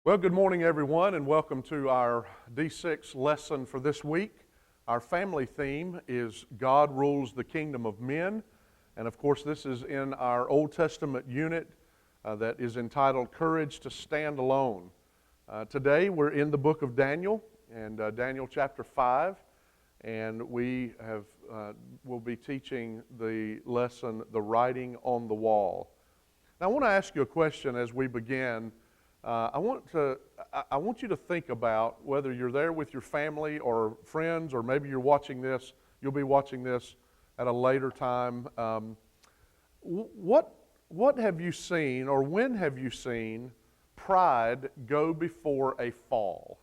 Well, good morning, everyone, and welcome to our D6 lesson for this week. Our family theme is God Rules the Kingdom of Men, and of course this is in our Old Testament unit that is entitled Courage to Stand Alone. Today we're in the book of Daniel, and Daniel chapter 5, and we will be teaching the lesson, The Writing on the Wall. Now I want to ask you a question as we begin. I want you to think about whether you're there with your family or friends, or maybe you'll be watching this at a later time. What have you seen, or when have you seen pride go before a fall?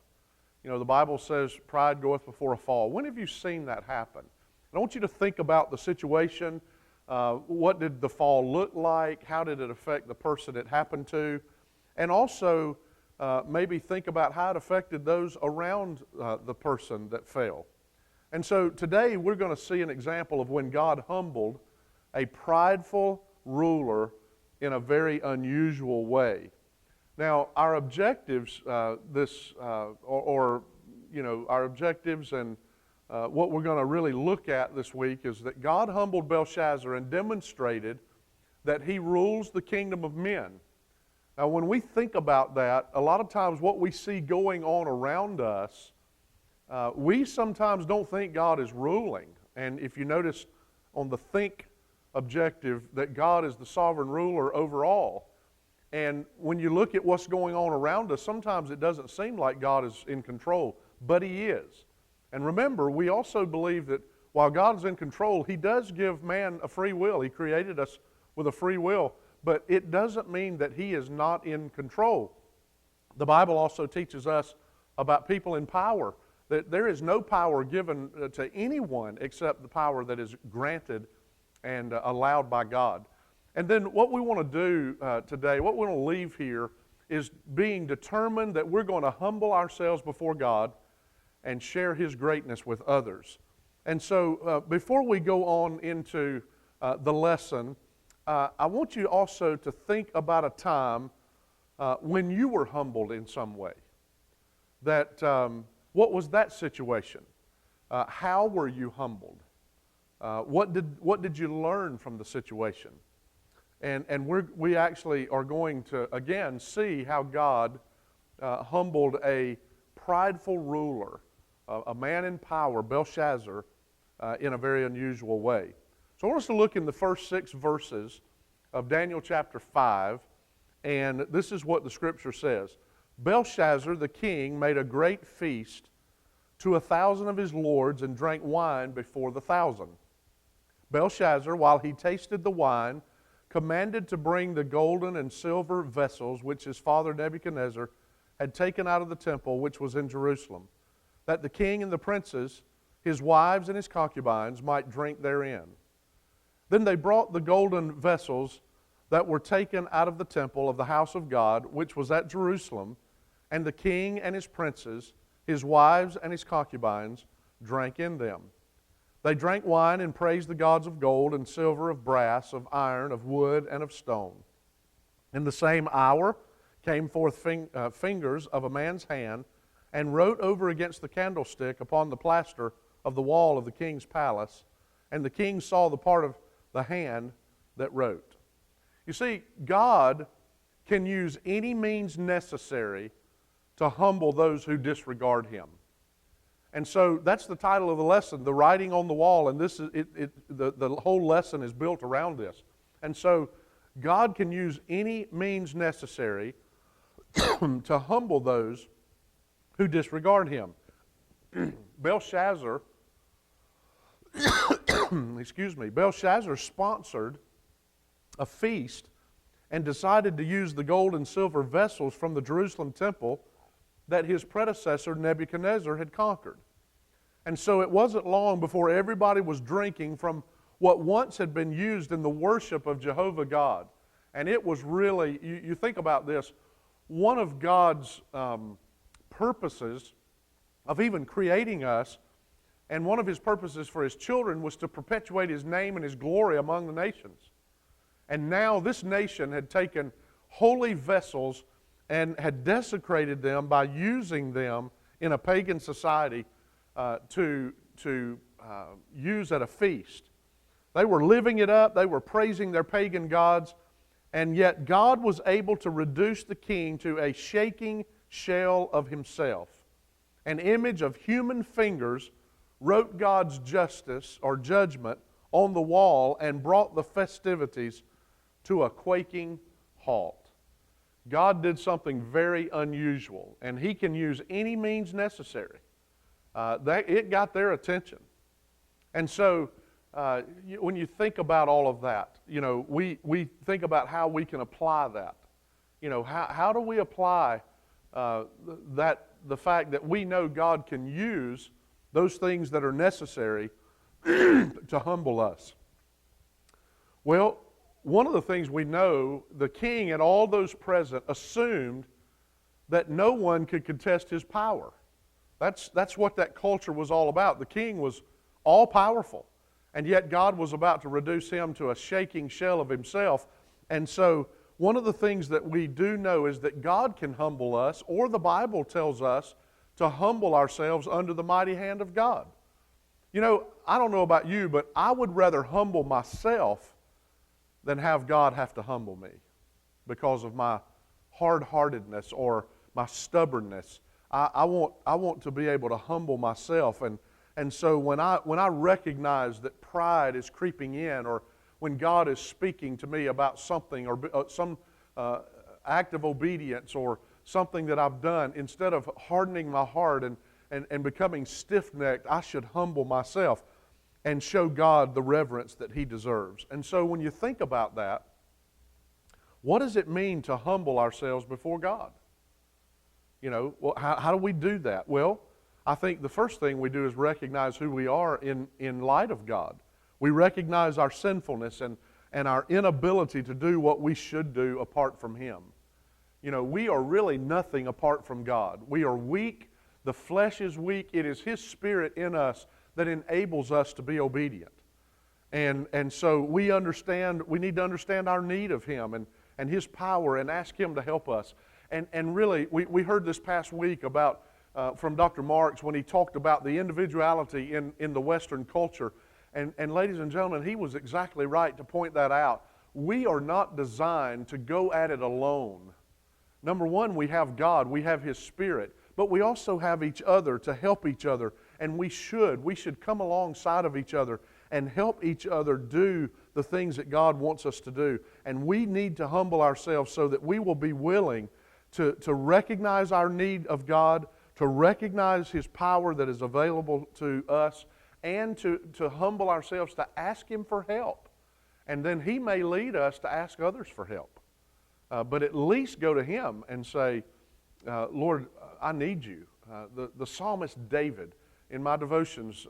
You know, the Bible says pride goeth before a fall. When have you seen that happen? And I want you to think about the situation. What did the fall look like? How did it affect the person it happened to? And also, maybe think about how it affected those around the person that fell. And so today we're going to see an example of when God humbled a prideful ruler in a very unusual way. Now, our objectives, our objectives and what we're going to really look at this week is that God humbled Belshazzar and demonstrated that he rules the kingdom of men. Now, when we think about that, a lot of times what we see going on around us, we sometimes don't think God is ruling. And if you notice on the think objective that God is the sovereign ruler over all. And when you look at what's going on around us, sometimes it doesn't seem like God is in control, but He is. And remember, we also believe that while God is in control, He does give man a free will. He created us with a free will. But it doesn't mean that He is not in control. The Bible also teaches us about people in power, that there is no power given to anyone except the power that is granted and allowed by God. And then what we want to do today, what we want to leave here, is being determined that we're going to humble ourselves before God and share His greatness with others. And so before we go on into the lesson, I want you also to think about a time when you were humbled in some way. What was that situation? How were you humbled? What did you learn from the situation? And we actually are going to again see how God humbled a prideful ruler, a man in power, Belshazzar, in a very unusual way. So I want us to look in the first 6 verses of Daniel chapter 5, and this is what the Scripture says. Belshazzar the king made a great feast to 1,000 of his lords and drank wine before the 1,000. Belshazzar, while he tasted the wine, commanded to bring the golden and silver vessels which his father Nebuchadnezzar had taken out of the temple which was in Jerusalem, that the king and the princes, his wives and his concubines, might drink therein. Then they brought the golden vessels that were taken out of the temple of the house of God, which was at Jerusalem, and the king and his princes, his wives and his concubines, drank in them. They drank wine and praised the gods of gold and silver, of brass, of iron, of wood, and of stone. In the same hour came forth fingers of a man's hand, and wrote over against the candlestick upon the plaster of the wall of the king's palace, and the king saw the part of the hand that wrote. You see, God can use any means necessary to humble those who disregard Him. And so that's the title of the lesson, The Writing on the Wall, and this is the whole lesson is built around this. And so God can use any means necessary to humble those who disregard Him. Belshazzar Belshazzar sponsored a feast and decided to use the gold and silver vessels from the Jerusalem temple that his predecessor Nebuchadnezzar had conquered. And so it wasn't long before everybody was drinking from what once had been used in the worship of Jehovah God. And it was really, you think about this, one of God's purposes of even creating us, and one of His purposes for His children, was to perpetuate His name and His glory among the nations. And now this nation had taken holy vessels and had desecrated them by using them in a pagan society to use at a feast. They were living it up. They were praising their pagan gods. And yet God was able to reduce the king to a shaking shell of himself. An image of human fingers wrote God's justice or judgment on the wall and brought the festivities to a quaking halt. God did something very unusual, and He can use any means necessary. It got their attention. And so, when you think about all of that, we think about how we can apply that. How do we apply the fact that we know God can use those things that are necessary to humble us? Well, one of the things we know, the king and all those present assumed that no one could contest his power. That's what that culture was all about. The king was all powerful, and yet God was about to reduce him to a shaking shell of himself. And so one of the things that we do know is that God can humble us, or the Bible tells us to humble ourselves under the mighty hand of God. I don't know about you, but I would rather humble myself than have God have to humble me because of my hard-heartedness or my stubbornness. I want to be able to humble myself, and so when I recognize that pride is creeping in, or when God is speaking to me about something or some act of obedience or something that I've done, instead of hardening my heart and becoming stiff-necked, I should humble myself and show God the reverence that He deserves. And so when you think about that, what does it mean to humble ourselves before God? How do we do that? Well, I think the first thing we do is recognize who we are in light of God. We recognize our sinfulness and our inability to do what we should do apart from Him. We are really nothing apart from God. We are weak. The flesh is weak. It is His Spirit in us that enables us to be obedient. And so we need to understand our need of Him and His power, and ask Him to help us. And really, we heard this past week about from Dr. Marks when he talked about the individuality in the Western culture. And ladies and gentlemen, he was exactly right to point that out. We are not designed to go at it alone. Number one, we have God, we have His Spirit, but we also have each other to help each other. And we should come alongside of each other and help each other do the things that God wants us to do. And we need to humble ourselves so that we will be willing to recognize our need of God, to recognize His power that is available to us, and to humble ourselves to ask Him for help. And then He may lead us to ask others for help. But at least go to Him and say, Lord, I need You. The psalmist David, in my devotions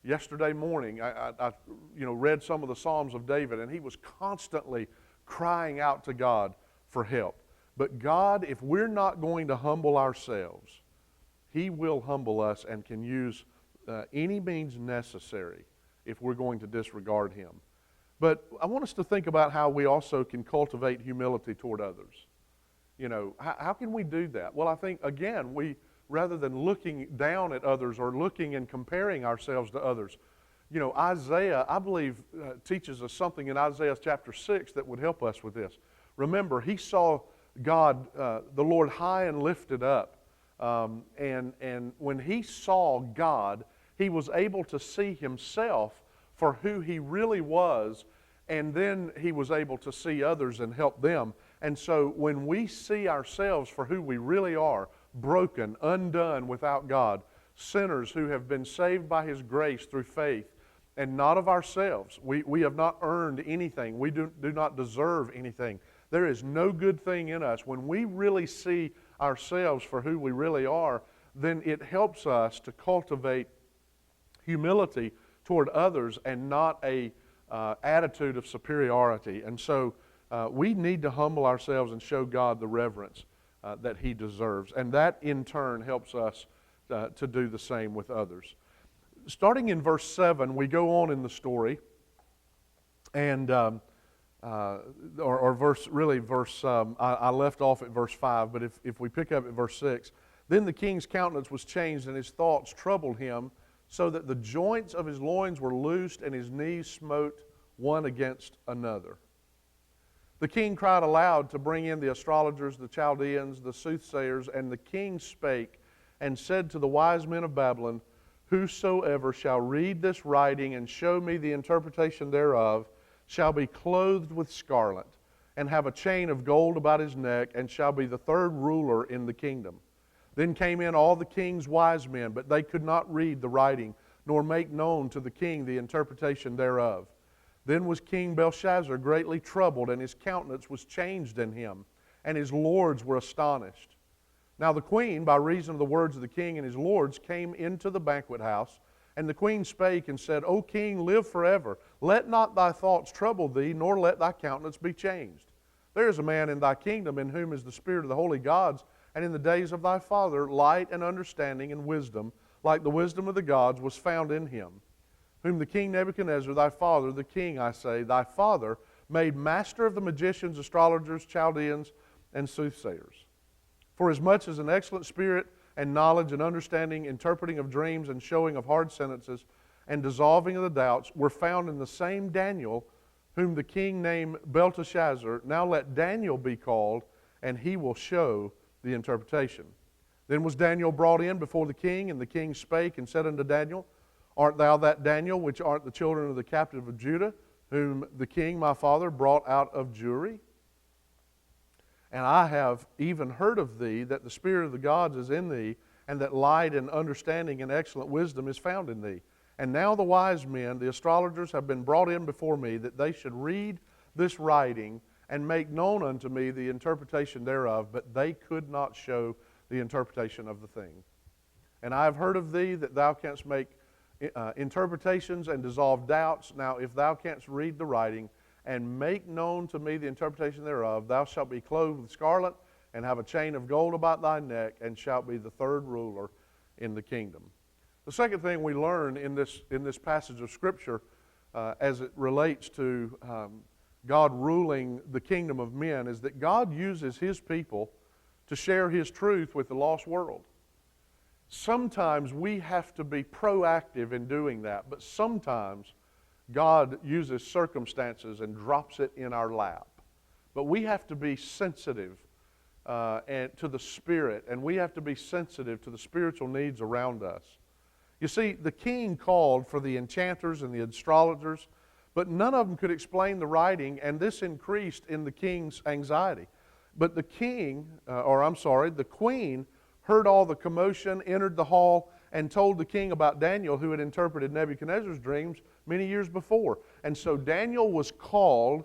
yesterday morning, I read some of the Psalms of David, and he was constantly crying out to God for help. But God, if we're not going to humble ourselves, He will humble us and can use any means necessary if we're going to disregard Him. But I want us to think about how we also can cultivate humility toward others. How can we do that? Well, I think, again, rather than looking down at others or looking and comparing ourselves to others, Isaiah, I believe, teaches us something in Isaiah chapter 6 that would help us with this. Remember, he saw God, the Lord, high and lifted up. And when he saw God, he was able to see himself for who he really was, and then he was able to see others and help them. And so when we see ourselves for who we really are, broken, undone without God, sinners who have been saved by His grace through faith, and not of ourselves. We have not earned anything. We do not deserve anything. There is no good thing in us. When we really see ourselves for who we really are, then it helps us to cultivate humility toward others and not a attitude of superiority. And so we need to humble ourselves and show God the reverence that He deserves. And that in turn helps us to do the same with others. Starting in verse 7, we go on in the story, and or verse, I left off at verse 5, but if we pick up at verse 6, then the king's countenance was changed, and his thoughts troubled him, so that the joints of his loins were loosed, and his knees smote one against another. The king cried aloud to bring in the astrologers, the Chaldeans, the soothsayers, and the king spake and said to the wise men of Babylon, whosoever shall read this writing and show me the interpretation thereof shall be clothed with scarlet, and have a chain of gold about his neck, and shall be the third ruler in the kingdom. Then came in all the king's wise men, but they could not read the writing, nor make known to the king the interpretation thereof. Then was King Belshazzar greatly troubled, and his countenance was changed in him, and his lords were astonished. Now the queen, by reason of the words of the king and his lords, came into the banquet house, and the queen spake and said, O king, live forever. Let not thy thoughts trouble thee, nor let thy countenance be changed. There is a man in thy kingdom in whom is the spirit of the holy gods, and in the days of thy father light and understanding and wisdom, like the wisdom of the gods, was found in him, whom the king Nebuchadnezzar, thy father, the king, I say, thy father, made master of the magicians, astrologers, Chaldeans, and soothsayers. For as much as an excellent spirit and knowledge and understanding, interpreting of dreams and showing of hard sentences, and dissolving of the doubts, were found in the same Daniel, whom the king named Belteshazzar. Now let Daniel be called, and he will show the interpretation. Then was Daniel brought in before the king, and the king spake and said unto Daniel, Art thou that Daniel which art the children of the captive of Judah, whom the king my father brought out of Jewry? And I have even heard of thee, that the spirit of the gods is in thee, and that light and understanding and excellent wisdom is found in thee. And now the wise men, the astrologers, have been brought in before me, that they should read this writing and make known unto me the interpretation thereof, but they could not show the interpretation of the thing. And I have heard of thee, that thou canst make interpretations and dissolve doubts. Now if thou canst read the writing and make known to me the interpretation thereof, thou shalt be clothed with scarlet, and have a chain of gold about thy neck, and shalt be the third ruler in the kingdom. The second thing we learn in this passage of Scripture as it relates to God ruling the kingdom of men is that God uses His people to share His truth with the lost world. Sometimes we have to be proactive in doing that, but sometimes God uses circumstances and drops it in our lap. But we have to be sensitive and to the Spirit, and we have to be sensitive to the spiritual needs around us. You see, the king called for the enchanters and the astrologers, but none of them could explain the writing, and this increased in the king's anxiety. But the queen heard all the commotion, entered the hall, and told the king about Daniel, who had interpreted Nebuchadnezzar's dreams many years before. And so Daniel was called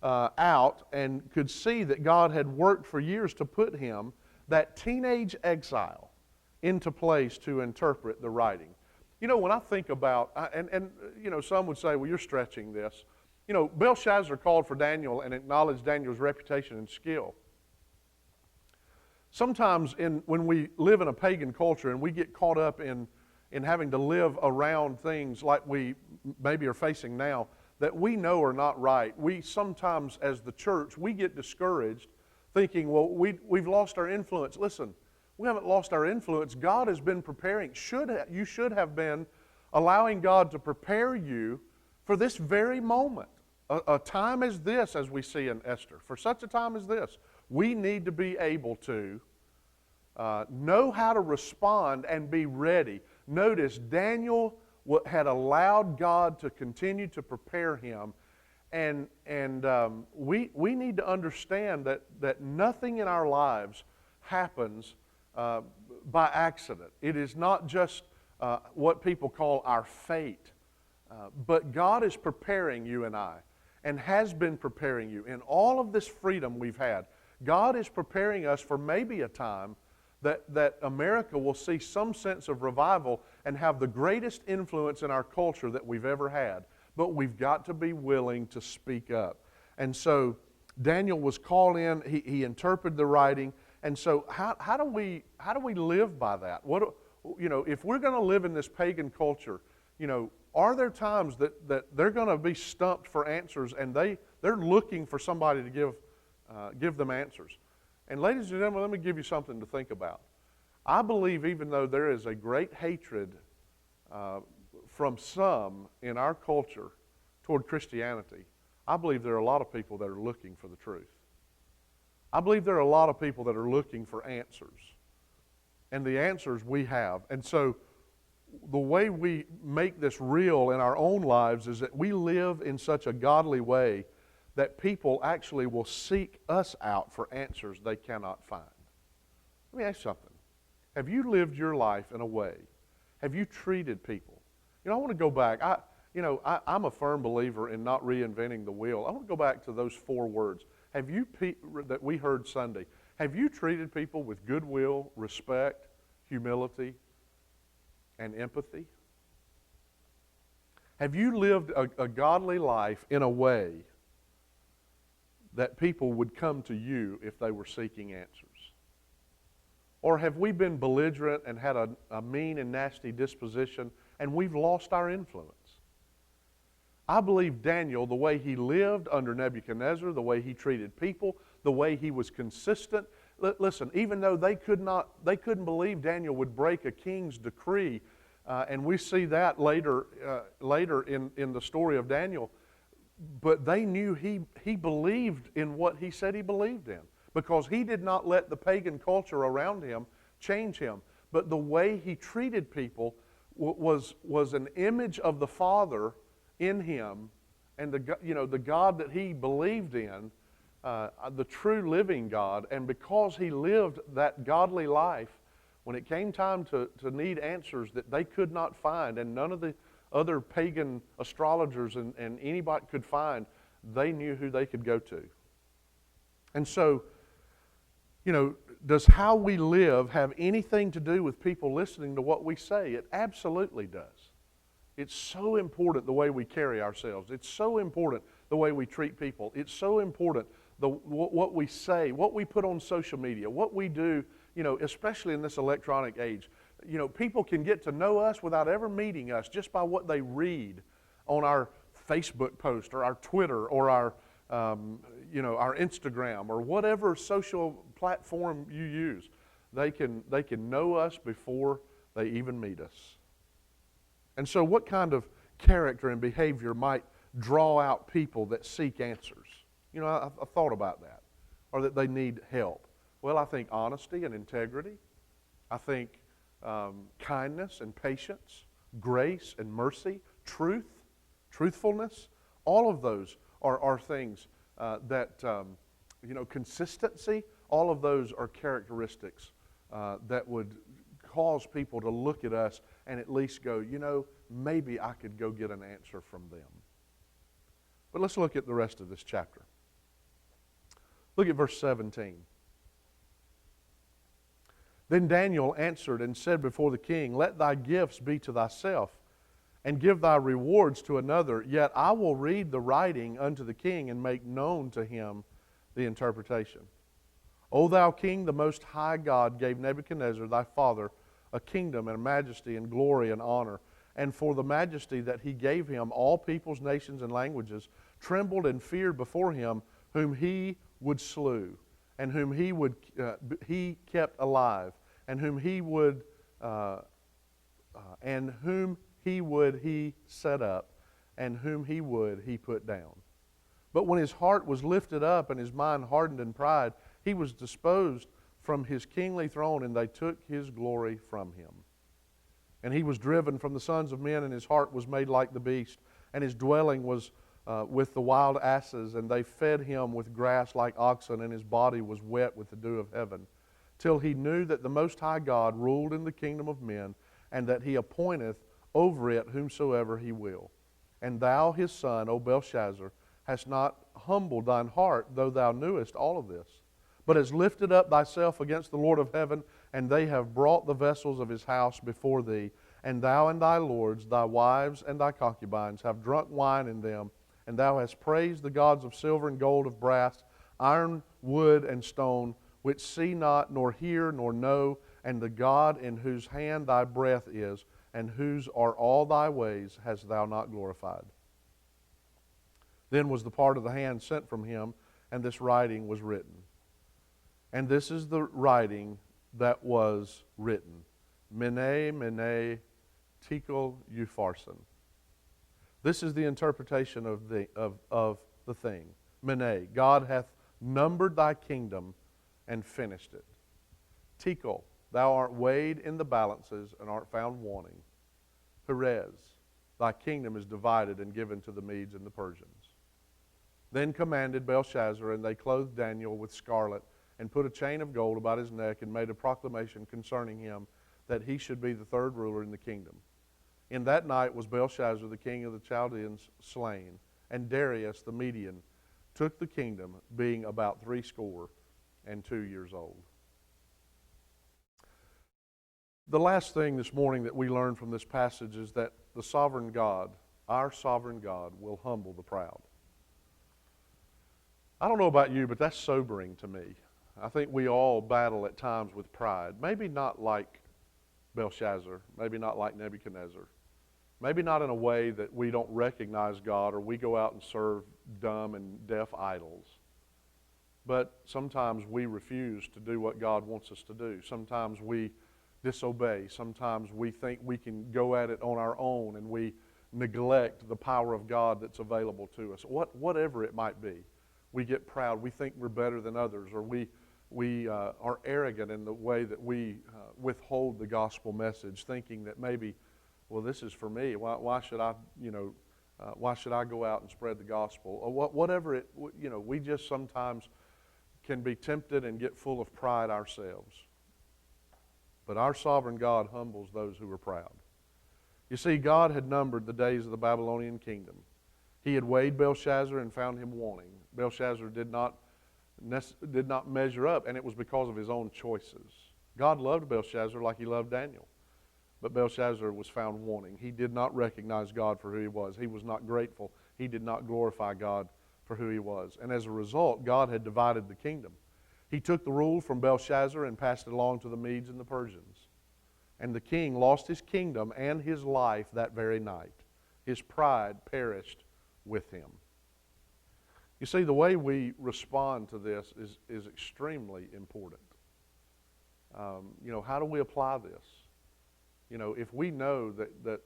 out and could see that God had worked for years to put him, that teenage exile, into place to interpret the writing. You know, when I think about, and some would say, well, you're stretching this. You know, Belshazzar called for Daniel and acknowledged Daniel's reputation and skill. Sometimes when we live in a pagan culture and we get caught up in having to live around things like we maybe are facing now that we know are not right, we sometimes as the church, we get discouraged thinking, well, we've lost our influence. Listen, we haven't lost our influence. God has been preparing. You should have been allowing God to prepare you for this very moment. A time as this, as we see in Esther. For such a time as this, we need to be able to know how to respond and be ready. Notice Daniel had allowed God to continue to prepare him, and we need to understand that nothing in our lives happens by accident. It is not just what people call our fate, but God is preparing you and I, and has been preparing you. In all of this freedom we've had, God is preparing us for maybe a time that America will see some sense of revival and have the greatest influence in our culture that we've ever had. But we've got to be willing to speak up. And so Daniel was called in, he interpreted the writing, and so how do we live by that? If we're going to live in this pagan culture, are there times that they're going to be stumped for answers and they They're looking for somebody to give them answers. And ladies and gentlemen, let me give you something to think about. I believe even though there is a great hatred from some in our culture toward Christianity, I believe there are a lot of people that are looking for the truth. I believe there are a lot of people that are looking for answers. And the answers we have. And so the way we make this real in our own lives is that we live in such a godly way that people actually will seek us out for answers they cannot find. Let me ask you something. Have you lived your life in a way? Have you treated people? You know, I want to go back. I'm a firm believer in not reinventing the wheel. I want to go back to those 4 words. That we heard Sunday. Have you treated people with goodwill, respect, humility, and empathy? Have you lived a godly life in a way that people would come to you if they were seeking answers? Or have we been belligerent and had a mean and nasty disposition and we've lost our influence? I believe Daniel, the way he lived under Nebuchadnezzar, the way he treated people, the way he was consistent. Listen, even though they couldn't believe Daniel would break a king's decree, and we see that later in the story of Daniel, but they knew he believed in what he said he believed in, because he did not let the pagan culture around him change him. But the way he treated people was an image of the Father in him, and the God that he believed in, the true living God. And because he lived that godly life, when it came time to need answers that they could not find, and none of the other pagan astrologers and anybody could find, they knew who they could go to. And so, does how we live have anything to do with people listening to what we say? It absolutely does. It's so important the way we carry ourselves. It's so important the way we treat people. It's so important what we say, what we put on social media, what we do, especially in this electronic age. People can get to know us without ever meeting us just by what they read on our Facebook post or our Twitter or our Instagram or whatever social platform you use. They can know us before they even meet us. And so what kind of character and behavior might draw out people that seek answers? I thought about that. Or that they need help. Well, I think honesty and integrity. I think kindness and patience, grace and mercy, truthfulness. All of those are things that, consistency. All of those are characteristics that would cause people to look at us and at least go, maybe I could go get an answer from them. But let's look at the rest of this chapter. Look at verse 17. Then Daniel answered and said before the king, let thy gifts be to thyself, and give thy rewards to another, yet I will read the writing unto the king and make known to him the interpretation. O thou king, the most high God gave Nebuchadnezzar thy father a kingdom and a majesty and glory and honor. And for the majesty that he gave him, all peoples, nations, and languages trembled and feared before him, whom he would slew, and whom he kept alive, and whom he would set up, and whom he would he put down. But when his heart was lifted up and his mind hardened in pride, he was disposed from his kingly throne, and they took his glory from him. And he was driven from the sons of men, and his heart was made like the beast, and his dwelling was with the wild asses, and they fed him with grass like oxen, and his body was wet with the dew of heaven, till he knew that the Most High God ruled in the kingdom of men, and that he appointeth over it whomsoever he will. And thou, his son, O Belshazzar, hast not humbled thine heart, though thou knewest all of this, but hast lifted up thyself against the Lord of heaven, and they have brought the vessels of his house before thee. And thou and thy lords, thy wives and thy concubines, have drunk wine in them, and thou hast praised the gods of silver and gold, of brass, iron, wood, and stone, which see not, nor hear, nor know, and the God in whose hand thy breath is, and whose are all thy ways, hast thou not glorified. Then was the part of the hand sent from him, and this writing was written. And this is the writing that was written. Mene, mene, tekel upharsin. This is the interpretation of the thing. Mene, God hath numbered thy kingdom and finished it. Tekel, thou art weighed in the balances and art found wanting. Perez, thy kingdom is divided and given to the Medes and the Persians. Then commanded Belshazzar, and they clothed Daniel with scarlet, and put a chain of gold about his neck, and made a proclamation concerning him, that he should be the third ruler in the kingdom. In that night was Belshazzar, the king of the Chaldeans, slain, and Darius the Median took the kingdom, being about 62 years old. The last thing this morning that we learn from this passage is that the sovereign God, our sovereign God, will humble the proud. I don't know about you, but that's sobering to me. I think we all battle at times with pride. Maybe not like Belshazzar, maybe not like Nebuchadnezzar. Maybe not in a way that we don't recognize God or we go out and serve dumb and deaf idols. But sometimes we refuse to do what God wants us to do. Sometimes we disobey. Sometimes we think we can go at it on our own and we neglect the power of God that's available to us. Whatever it might be. We get proud. We think we're better than others, or we are arrogant in the way that we withhold the gospel message, thinking that maybe, well, this is for me. Why should I, why should I go out and spread the gospel? Or whatever it, we just sometimes can be tempted and get full of pride ourselves. But our sovereign God humbles those who are proud. You see, God had numbered the days of the Babylonian kingdom. He had weighed Belshazzar and found him wanting. Belshazzar did not measure up, and it was because of his own choices. God loved Belshazzar like he loved Daniel. But Belshazzar was found wanting. He did not recognize God for who he was. He was not grateful. He did not glorify God for who he was. And as a result, God had divided the kingdom. He took the rule from Belshazzar and passed it along to the Medes and the Persians. And the king lost his kingdom and his life that very night. His pride perished with him. You see, the way we respond to this is extremely important. How do we apply this? If we know that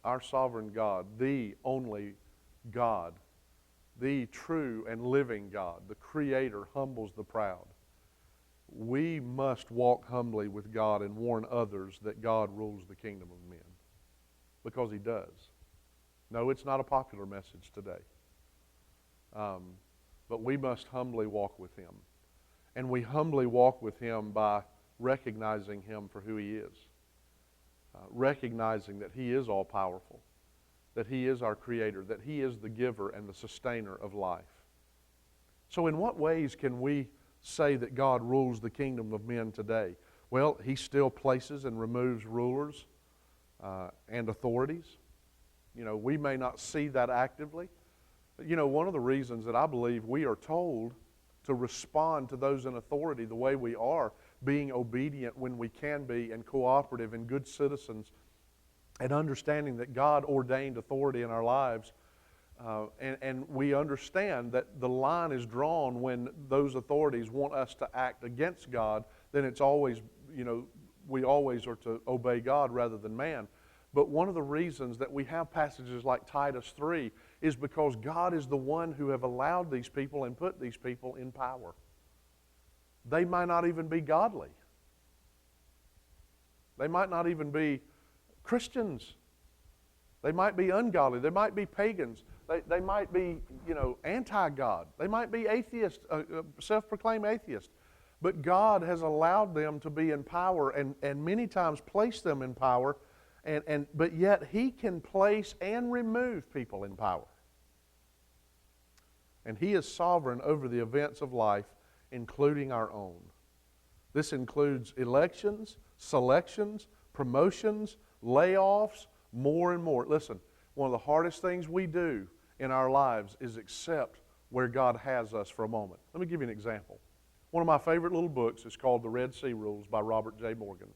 our sovereign God, the only God, the true and living God, the Creator, humbles the proud, we must walk humbly with God and warn others that God rules the kingdom of men. Because He does. No, it's not a popular message today. But we must humbly walk with Him. And we humbly walk with Him by recognizing Him for who He is. Recognizing that He is all-powerful. That He is our Creator. That He is the giver and the sustainer of life. So in what ways can we say that God rules the kingdom of men today? Well, He still places and removes rulers and authorities. We may not see that actively. But one of the reasons that I believe we are told to respond to those in authority the way we are, being obedient when we can be, and cooperative and good citizens, and understanding that God ordained authority in our lives. And we understand that the line is drawn when those authorities want us to act against God, then it's always, we always are to obey God rather than man. But one of the reasons that we have passages like Titus 3 is because God is the one who have allowed these people and put these people in power. They might not even be godly. They might not even be Christians. They might be ungodly. They might be pagans. They might be, anti-God. They might be atheists, self-proclaimed atheists. But God has allowed them to be in power and many times placed them in power. But yet He can place and remove people in power. And He is sovereign over the events of life, including our own. This includes elections, selections, promotions, layoffs, more and more. Listen, one of the hardest things we do in our lives is accept where God has us for a moment. Let me give you an example. One of my favorite little books is called The Red Sea Rules by Robert J. Morgan.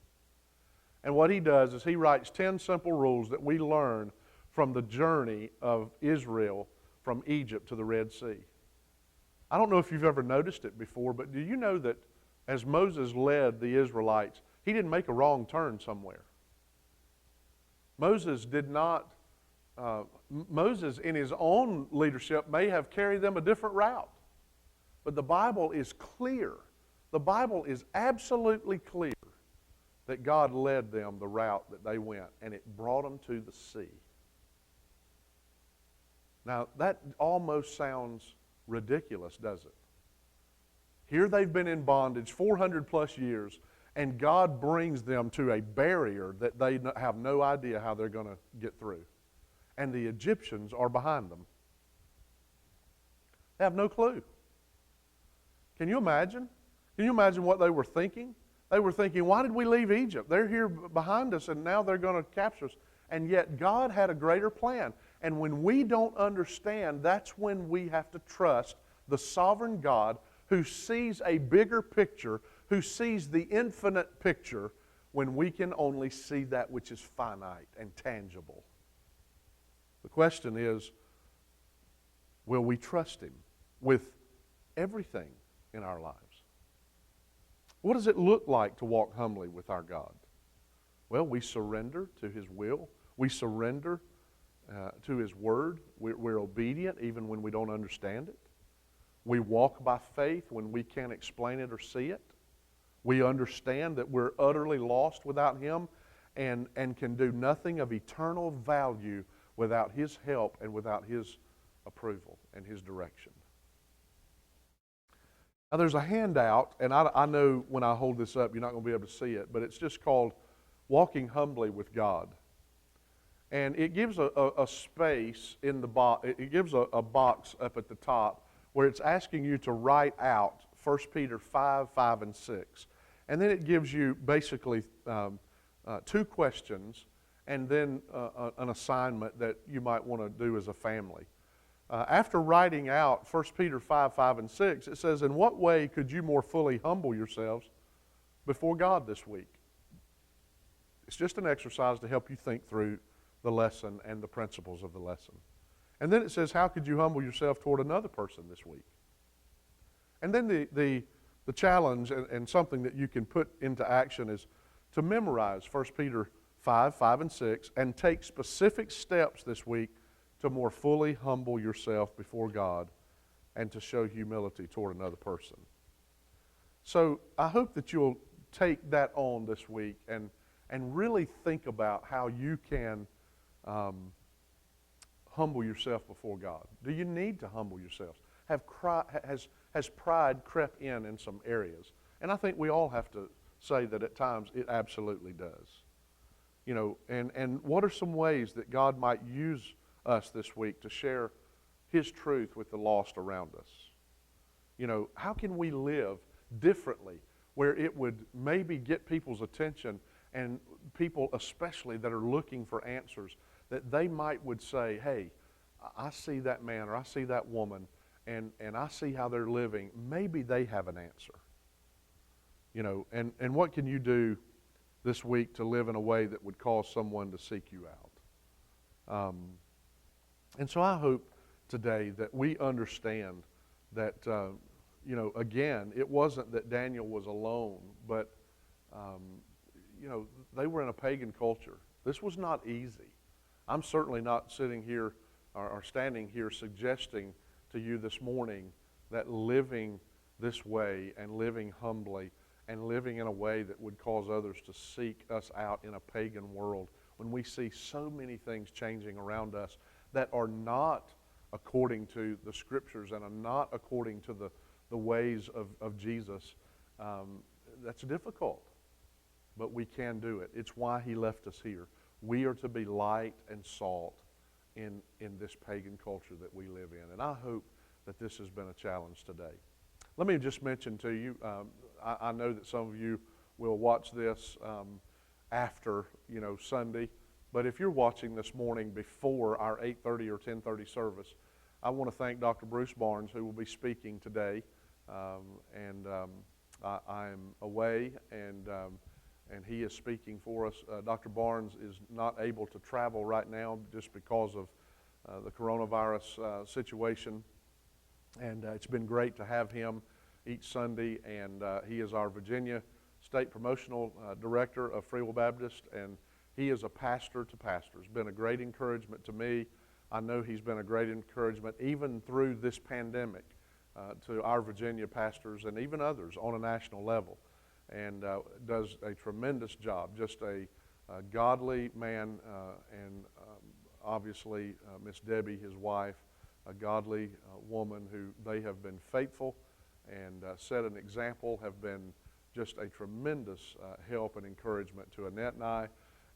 And what he does is he writes 10 simple rules that we learn from the journey of Israel from Egypt to the Red Sea. I don't know if you've ever noticed it before, but do you know that as Moses led the Israelites, he didn't make a wrong turn somewhere? Moses did not, Moses in his own leadership may have carried them a different route. But the Bible is clear. The Bible is absolutely clear that God led them the route that they went, and it brought them to the sea. Now, that almost sounds ridiculous, does it? Here they've been in bondage 400 plus years, and God brings them to a barrier that they have no idea how they're going to get through. And the Egyptians are behind them. They have no clue. Can you imagine? Can you imagine what they were thinking? They were thinking, why did we leave Egypt? They're here behind us, and now they're going to capture us. And yet God had a greater plan. And when we don't understand, that's when we have to trust the sovereign God who sees a bigger picture, who sees the infinite picture, when we can only see that which is finite and tangible. The question is, will we trust Him with everything in our lives? What does it look like to walk humbly with our God? Well, we surrender to His will. We surrender to His Word. We're obedient even when we don't understand it. We walk by faith when we can't explain it or see it. We understand that we're utterly lost without Him and can do nothing of eternal value without His help and without His approval and His direction. Now there's a handout, and I know when I hold this up you're not going to be able to see it, but it's just called Walking Humbly with God. And it gives a space in the box, it gives a box up at the top where it's asking you to write out 1 Peter 5, 5, and 6. And then it gives you basically 2 questions and then an assignment that you might want to do as a family. After writing out 1 Peter 5, 5, and 6, it says, in what way could you more fully humble yourselves before God this week? It's just an exercise to help you think through the lesson and the principles of the lesson. And then it says, how could you humble yourself toward another person this week? And then the challenge and something that you can put into action is to memorize 1 Peter 5, 5, and 6 and take specific steps this week to more fully humble yourself before God and to show humility toward another person. So I hope that you'll take that on this week and really think about how you can humble yourself before God. Do you need to humble yourselves? Has pride crept in some areas? And I think we all have to say that at times it absolutely does. You know, and what are some ways that God might use us this week to share His truth with the lost around us? You know, how can we live differently where it would maybe get people's attention, and people especially that are looking for answers, that they would say, hey, I see that man or I see that woman and I see how they're living. Maybe they have an answer. You know, and what can you do this week to live in a way that would cause someone to seek you out? And so I hope today that we understand that, you know, again, it wasn't that Daniel was alone, but, you know, they were in a pagan culture. This was not easy. I'm certainly not sitting here or standing here suggesting to you this morning that living this way and living humbly and living in a way that would cause others to seek us out in a pagan world, when we see so many things changing around us that are not according to the Scriptures and are not according to the ways of Jesus, that's difficult. But we can do it. It's why He left us here. We are to be light and salt in this pagan culture that we live in. And I hope that this has been a challenge today. Let me just mention to you, I know that some of you will watch this after, you know, Sunday. But if you're watching this morning before our 8:30 or 10:30 service, I want to thank Dr. Bruce Barnes, who will be speaking today. I'm away, and he is speaking for us. Dr. Barnes is not able to travel right now just because of the coronavirus situation. And it's been great to have him each Sunday, and he is our Virginia State Promotional Director of Free Will Baptist, and he is a pastor to pastors. Been a great encouragement to me. I know he's been a great encouragement even through this pandemic to our Virginia pastors and even others on a national level, and does a tremendous job. Just a godly man, and obviously Miss Debbie, his wife, a godly woman who they have been faithful and set an example, have been just a tremendous help and encouragement to Annette and I.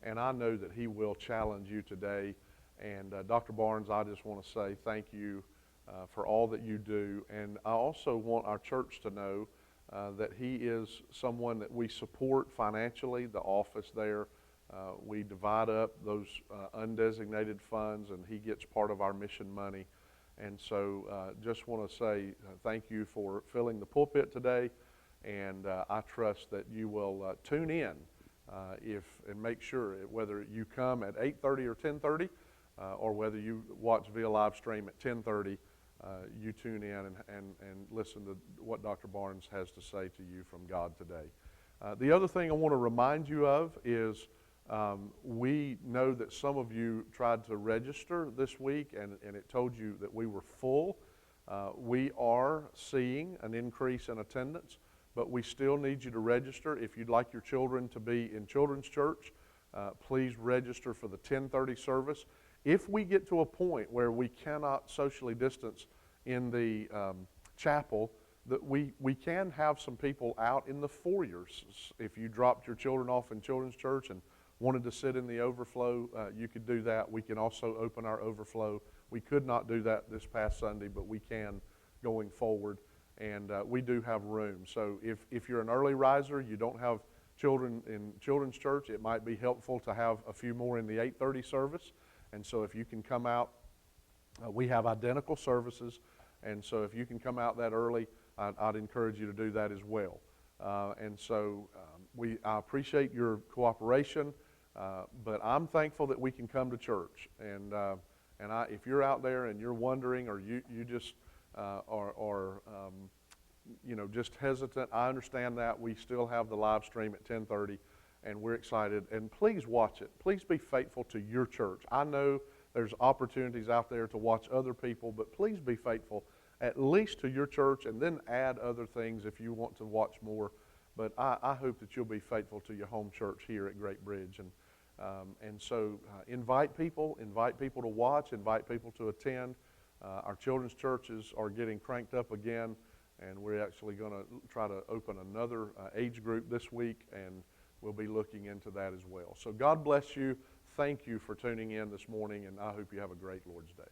And I know that he will challenge you today. And Dr. Barnes, I just want to say thank you for all that you do. And I also want our church to know that he is someone that we support financially, the office there. We divide up those undesignated funds, and he gets part of our mission money. And so just want to say thank you for filling the pulpit today, and I trust that you will tune in and make sure whether you come at 8:30 or 10:30, or whether you watch via live stream at 10:30, you tune in and listen to what Dr. Barnes has to say to you from God today. The other thing I want to remind you of is we know that some of you tried to register this week, and it told you that we were full. We are seeing an increase in attendance, but we still need you to register. If you'd like your children to be in children's church, please register for the 10:30 service. If we get to a point where we cannot socially distance in the chapel, that we can have some people out in the foyers. If you dropped your children off in children's church and wanted to sit in the overflow, you could do that. We can also open our overflow. We could not do that this past Sunday, but we can going forward. And we do have room. So if you're an early riser, you don't have children in children's church, it might be helpful to have a few more in the 8:30 service. And so if you can come out, we have identical services. And so if you can come out that early, I'd encourage you to do that as well. And so I appreciate your cooperation, but I'm thankful that we can come to church. And if you're out there and you're wondering, or you just are just hesitant, I understand that. We still have the live stream at 10:30, and we're excited. And please watch it. Please be faithful to your church. I know there's opportunities out there to watch other people, but please be faithful at least to your church, and then add other things if you want to watch more. But I hope that you'll be faithful to your home church here at Great Bridge. And so invite people to watch, invite people to attend. Our children's churches are getting cranked up again, and we're actually going to try to open another age group this week, and we'll be looking into that as well. So God bless you. Thank you for tuning in this morning, and I hope you have a great Lord's Day.